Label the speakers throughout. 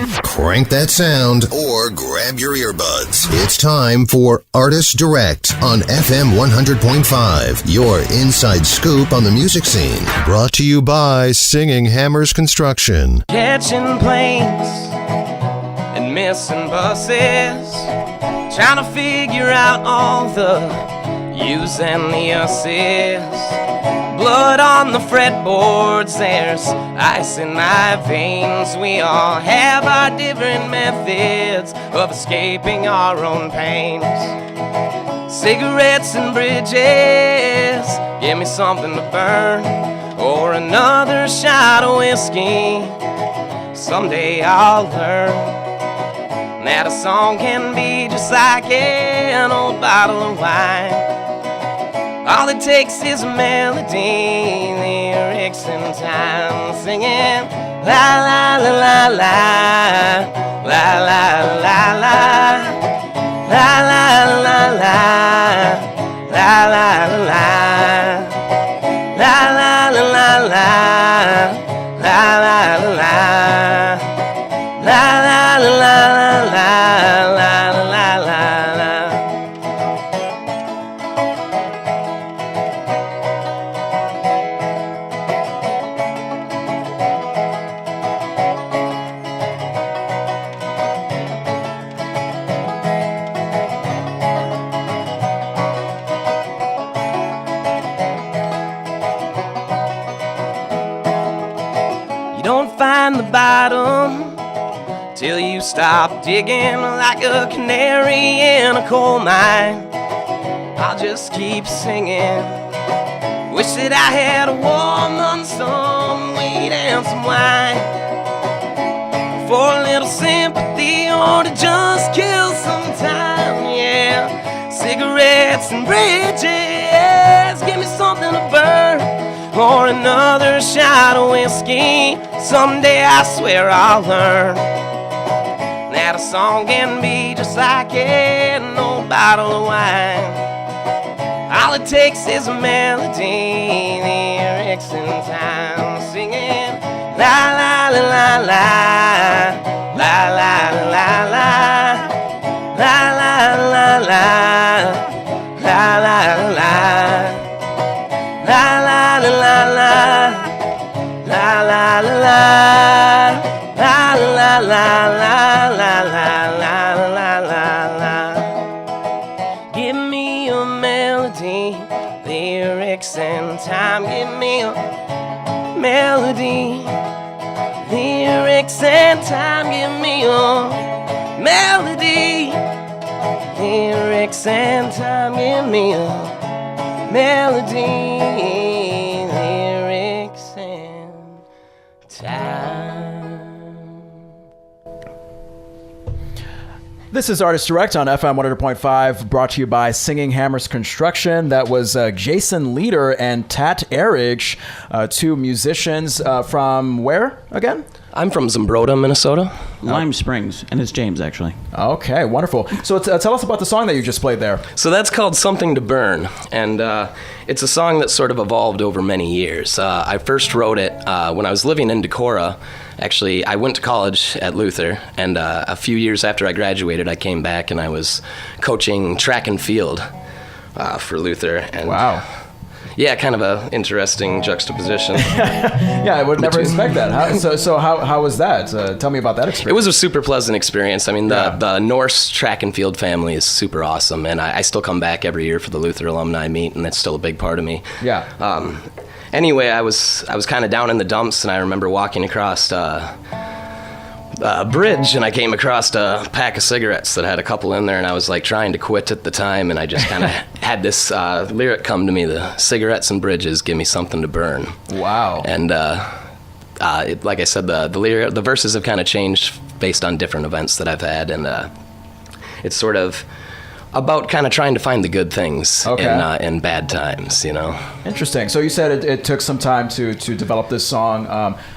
Speaker 1: Crank that sound or grab your earbuds. It's time for Artist Direct on FM 100.5, your inside scoop on the music scene. Brought to you by Singing Hammers Construction.
Speaker 2: Catching planes and missing buses, trying to figure out all the U's and the S's. Blood on the fretboards, there's ice in my veins. We all have our different methods of escaping our own pains. Cigarettes and bridges, give me something to burn, or another shot of whiskey. Someday I'll learn that a song can be just like an old bottle of wine. All it takes is a melody, lyrics and time, singing la la la la la, la la la la, la la la la, la la la la, la la la la, la la la la, la la la la, la la la la. Find the bottom till you stop digging, like a canary in a coal mine. I'll just keep singing. Wish that I had a woman, some weed and some wine, for a little sympathy or to just kill some time. Yeah, cigarettes and bridges, give me something to burn, or another shot of whiskey. Someday I swear I'll learn that a song can be just like an old bottle of wine. All it takes is a melody, lyrics and time, singing la la la la la, la la la la, la la la la, la la la la, la la la la, la la la la, la la la la, la la la. Give me a melody, lyrics and time. Give me a melody, lyrics and time. Give me a melody, lyrics and time. Give me a melody, lyrics and time.
Speaker 3: This is Artist Direct on FM 100.5, brought to you by Singing Hammers Construction. That was Jason Leader and Tat Erredge, two musicians from where again?
Speaker 2: I'm from Zumbrota, Minnesota.
Speaker 4: Lime Springs, and it's James, actually.
Speaker 3: Okay, wonderful. So tell us about the song that you just played there.
Speaker 2: So that's called Something to Burn, and it's a song that sort of evolved over many years. I first wrote it when I was living in Decorah. Actually, I went to college at Luther, and a few years after I graduated, I came back and I was coaching track and field for Luther. And
Speaker 3: wow.
Speaker 2: Yeah, kind of a interesting juxtaposition.
Speaker 3: Yeah, I would never expect that. How was that? Tell me about that experience.
Speaker 2: It was a super pleasant experience. I mean, the Norse track and field family is super awesome, and I still come back every year for the Luther alumni meet, and that's still a big part of me.
Speaker 3: Yeah.
Speaker 2: Anyway, I was kind of down in the dumps, and I remember walking across a bridge, and I came across a pack of cigarettes that had a couple in there, and I was like trying to quit at the time, and I just kind of had this lyric come to me: the cigarettes and bridges give me something to burn.
Speaker 3: Wow.
Speaker 2: And like I said, the verses have kind of changed based on different events that I've had, and it's sort of about kind of trying to find the good things in bad times, you know.
Speaker 3: Interesting. So you said it took some time to develop this song.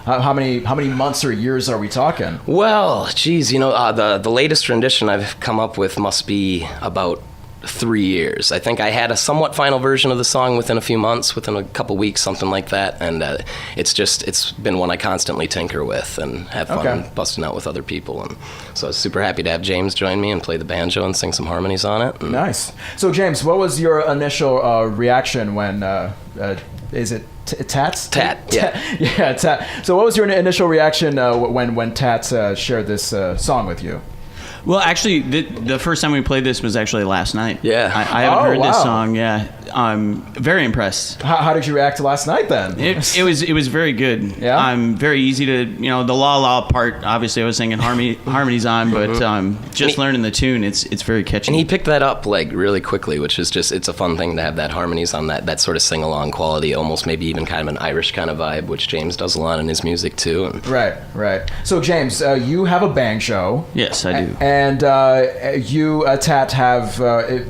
Speaker 3: How many months or years are we talking?
Speaker 2: Well, geez, you know, the latest rendition I've come up with must be about 3 years. I think I had a somewhat final version of the song within a few months, within a couple weeks, something like that. And it's been one I constantly tinker with and have fun busting out with other people. And so I was super happy to have James join me and play the banjo and sing some harmonies on it. And
Speaker 3: nice. So James, what was your initial reaction when, is it Tat?
Speaker 2: Tat, yeah.
Speaker 3: Yeah, Tat. So what was your initial reaction when Tat shared this song with you?
Speaker 4: Well, actually, the first time we played this was actually last night.
Speaker 2: Yeah.
Speaker 4: I haven't heard this song. Yeah, I'm very impressed.
Speaker 3: How did you react to last night then?
Speaker 4: It was very good.
Speaker 3: Yeah.
Speaker 4: I'm very easy to the la part. Obviously, I was singing harmonies on, but just learning the tune, it's very catchy.
Speaker 2: And he picked that up like really quickly, which is just it's a fun thing to have that harmonies on that sort of sing along quality, almost maybe even kind of an Irish kind of vibe, which James does a lot in his music too. And
Speaker 3: right. So James, you have a banjo.
Speaker 4: Yes, I do.
Speaker 3: And you, Tat, have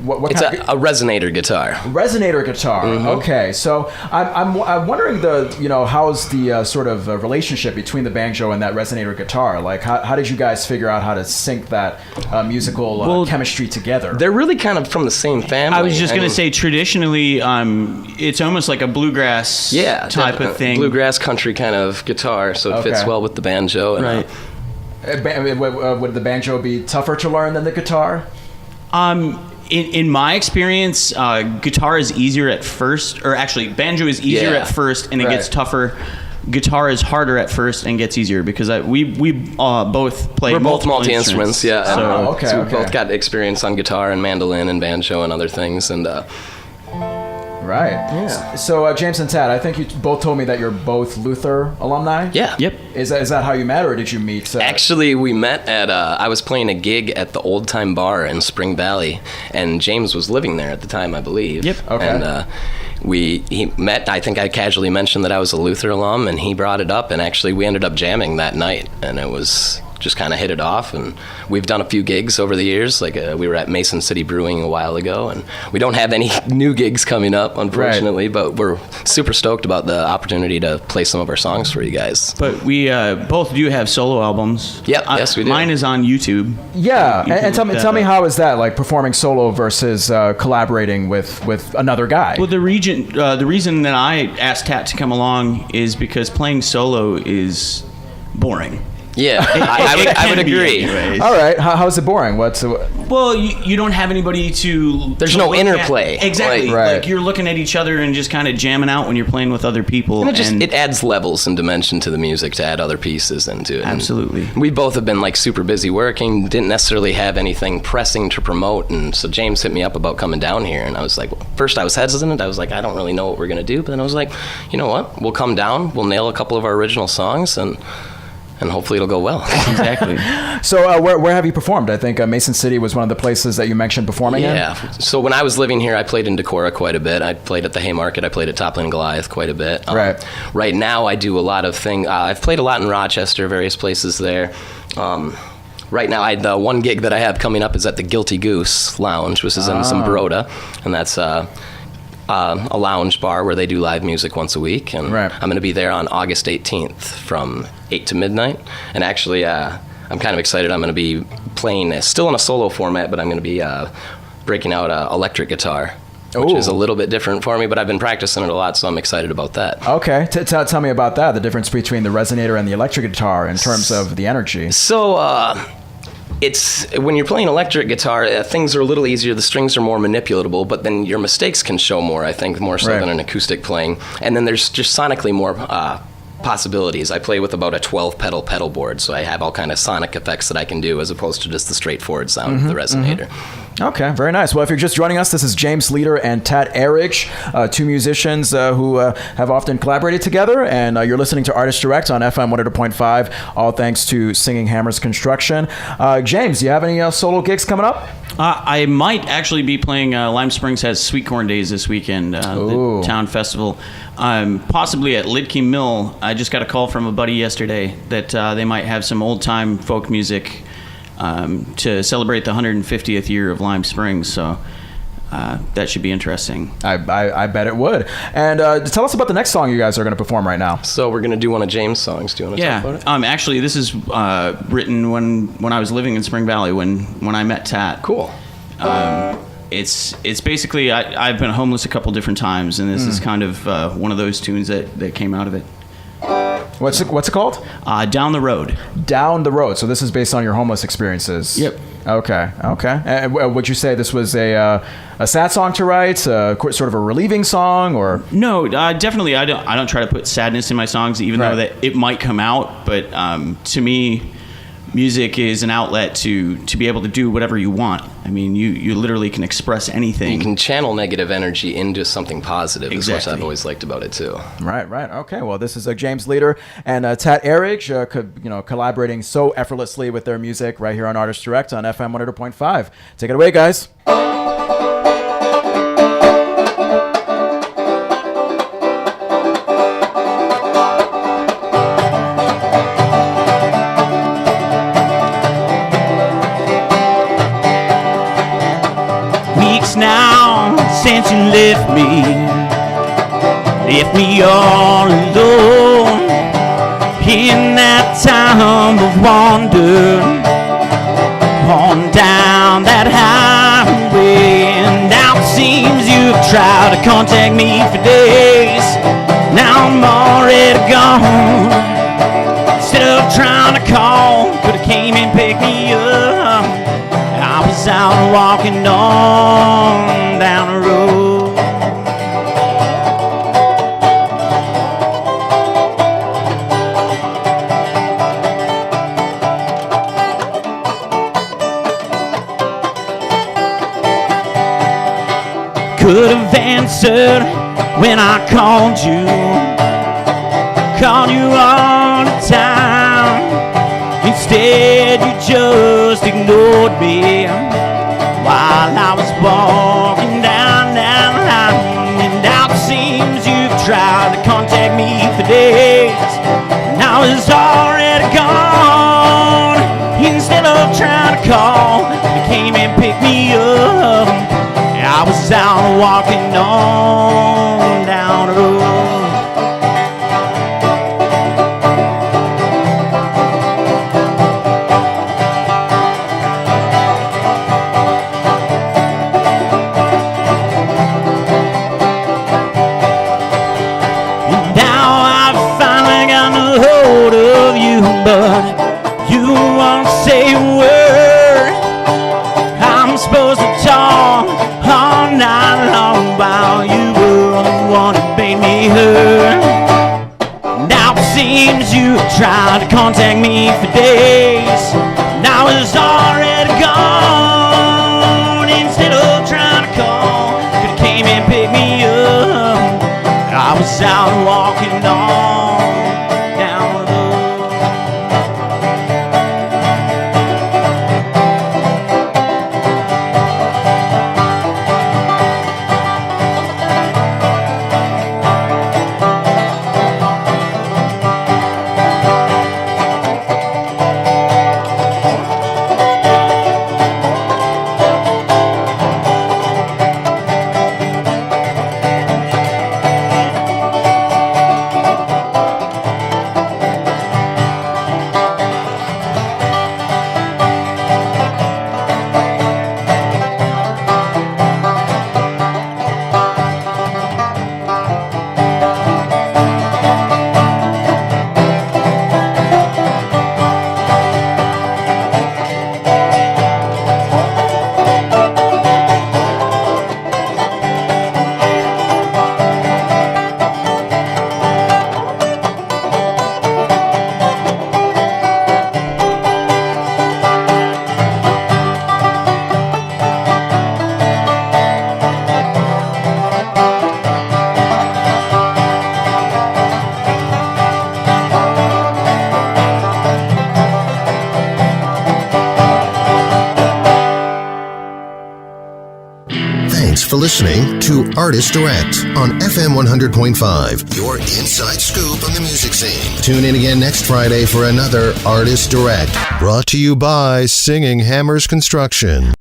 Speaker 3: what
Speaker 2: it's
Speaker 3: kind
Speaker 2: a resonator guitar.
Speaker 3: Resonator guitar. Okay, so I'm wondering how's the sort of relationship between the banjo and that resonator guitar? Like, how did you guys figure out how to sync that musical chemistry together?
Speaker 2: They're really kind of from the same family.
Speaker 4: I was just going to say, traditionally, it's almost like a bluegrass type of thing.
Speaker 2: Bluegrass country kind of guitar, so it fits well with the banjo. And,
Speaker 4: right.
Speaker 3: Would the banjo be tougher to learn than the guitar?
Speaker 4: In my experience, guitar is easier at first, or actually, banjo is easier at first, and it gets tougher. Guitar is harder at first and gets easier because we both play.
Speaker 2: We're both multi-instruments,
Speaker 4: So,
Speaker 2: so we both got experience on guitar and mandolin and banjo and other things, and.
Speaker 3: Right. Yeah. So James and Tat, I think you both told me that you're both Luther alumni.
Speaker 2: Yeah.
Speaker 4: Yep.
Speaker 3: Is that how you met, or did you meet?
Speaker 2: Actually, we met at. I was playing a gig at the Old Time Bar in Spring Valley, and James was living there at the time, I believe.
Speaker 4: Yep.
Speaker 3: Okay.
Speaker 2: And he met. I think I casually mentioned that I was a Luther alum, and he brought it up, and actually we ended up jamming that night, and it was. Just kind of hit it off, and we've done a few gigs over the years. Like we were at Mason City Brewing a while ago, and we don't have any new gigs coming up, unfortunately. But we're super stoked about the opportunity to play some of our songs for you guys.
Speaker 4: But we both do have solo albums.
Speaker 2: Yep, yes, we do.
Speaker 4: Mine is on YouTube.
Speaker 3: Yeah, and tell me how is that, like performing solo versus collaborating with another guy?
Speaker 4: Well, the reason that I asked Tat to come along is because playing solo is boring.
Speaker 2: Yeah, I would agree.
Speaker 3: All right, how's it boring?
Speaker 4: Well, you don't have anybody to.
Speaker 2: There's no interplay.
Speaker 4: Exactly. Like you're looking at each other and just kind of jamming out when you're playing with other people.
Speaker 2: And it adds levels and dimension to the music to add other pieces into it.
Speaker 4: Absolutely.
Speaker 2: And we both have been like super busy working, didn't necessarily have anything pressing to promote, and so James hit me up about coming down here, and I was like, first I was hesitant. I was like, I don't really know what we're gonna do, but then I was like, you know what? We'll come down. We'll nail a couple of our original songs, and hopefully it'll go well.
Speaker 4: Exactly.
Speaker 3: So where have you performed? I think Mason City was one of the places that you mentioned performing in.
Speaker 2: Yeah. So when I was living here, I played in Decorah quite a bit. I played at the Haymarket. I played at Toppling Goliath quite a bit.
Speaker 3: Right.
Speaker 2: Right now, I do a lot of things. I've played a lot in Rochester, various places there. Right now, the one gig that I have coming up is at the Guilty Goose Lounge, which is in Zimbrota, and that's a lounge bar where they do live music once a week, and I'm going to be there on August 18th from 8 to midnight. And actually, I'm kind of excited. I'm going to be playing still in a solo format, but I'm going to be breaking out electric guitar, which is a little bit different for me, but I've been practicing it a lot, so I'm excited about that.
Speaker 3: Okay, tell me about that, the difference between the resonator and the electric guitar in terms of the energy.
Speaker 2: So, it's when you're playing electric guitar, things are a little easier. The strings are more manipulatable, but then your mistakes can show more, I think, more so than an acoustic playing. And then there's just sonically more possibilities. I play with about a 12-pedal pedal board, so I have all kind of sonic effects that I can do as opposed to just the straightforward sound of the resonator.
Speaker 3: Okay, very nice. Well, if you're just joining us, this is James Leader and Tat Erredge, two musicians who have often collaborated together, and you're listening to Artist Direct on FM 100.5, all thanks to Singing Hammers Construction. James, do you have any solo gigs coming up?
Speaker 4: I might actually be playing Lime Springs has Sweet Corn Days this weekend, the town festival. Possibly at Lidke Mill. I just got a call from a buddy yesterday that they might have some old-time folk music to celebrate the 150th year of Lime Springs, so that should be interesting.
Speaker 3: I bet it would. And tell us about the next song you guys are going to perform right now.
Speaker 2: So we're going to do one of James' songs. Do you want to talk about it?
Speaker 4: Actually, this is written when I was living in Spring Valley when I met Tat.
Speaker 2: Cool.
Speaker 4: it's basically I've been homeless a couple different times, and this is kind of one of those tunes that came out of it.
Speaker 3: What's it called?
Speaker 4: Down the Road.
Speaker 3: Down the Road. So this is based on your homeless experiences.
Speaker 4: Yep.
Speaker 3: Okay. And would you say this was a sad song to write, sort of a relieving song, or?
Speaker 4: No, definitely. I don't try to put sadness in my songs, even though that it might come out. But to me, music is an outlet to be able to do whatever you want. I mean, you literally can express anything.
Speaker 2: You can channel negative energy into something positive.
Speaker 4: Exactly.
Speaker 2: Is what I've always liked about it too.
Speaker 3: Right. Okay. Well, this is James Leader and Tat Erredge, collaborating so effortlessly with their music right here on Artist Direct on FM 100.5. Take it away, guys.
Speaker 4: Now since you left me all alone in that time of wonder, on down that highway, and now it seems you've tried to contact me for days. Now I'm already gone. Instead of trying to call, could've came and picked me up. I was out walking on down the road. Could have answered when I called you all the time. Instead you just ignored me while I was walking down that line. And now it seems you've tried to contact me for days. Now it's already gone. Instead of trying to call, you came and picked me up. I was out walking on down the road. But you won't say a word. I'm supposed to talk all night long while you were the one that made me hurt. Now it seems you tried to contact me for days. Now it's already gone. Instead of trying to call, could've came and picked me up. I was out walking on.
Speaker 1: For listening to Artist Direct on FM 100.5, your inside scoop on the music scene. Tune in again next Friday for another Artist Direct, brought to you by Singing Hammers Construction.